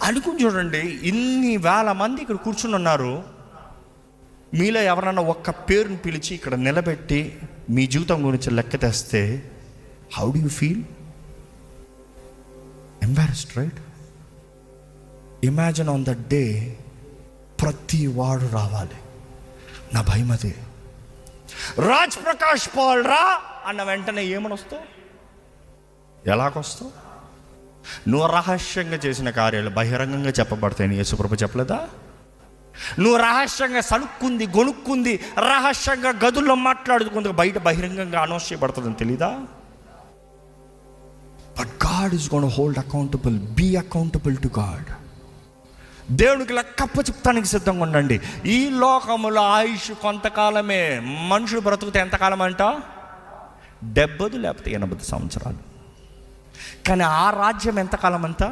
అనుకుని చూడండి, ఇన్ని వేల మంది ఇక్కడ కూర్చుని ఉన్నారు. మీలో ఎవరన్నా ఒక్క పేరుని పిలిచి ఇక్కడ నిలబెట్టి మీ జీవితం గురించి లెక్క తెస్తే how do you feel? Embarrassed, right? Imagine on that day ప్రతి వాడు రావాలి. నా భయం అదే. రాజ్ ప్రకాష్ పాల్ రా అన్న వెంటనే ఏమని వస్తావు? ఎలాగొస్తావు? నువ్వు రహస్యంగా చేసిన కార్యాలు బహిరంగంగా చెప్పబడతాయని యేసుప్రభు చెప్పలేదా? నువ్వు రహస్యంగా సనుక్కుంది, గొనుక్కుంది, రహస్యంగా గదుల్లో మాట్లాడుకుంది బయట బహిరంగంగా అనౌన్స్ చేయబడుతుందని తెలీదా? But God is gonna hold accountable. Be accountable to God. దేవునికి లెక్కప్ప చెప్తానికి సిద్ధంగా ఉండండి. ఈ లోకములో ఆయుష్ కొంతకాలమే. మనుషులు బ్రతుకుతే ఎంతకాలం అంట? 70 లేకపోతే 80 సంవత్సరాలు. కానీ ఆ రాజ్యం ఎంతకాలం అంతా?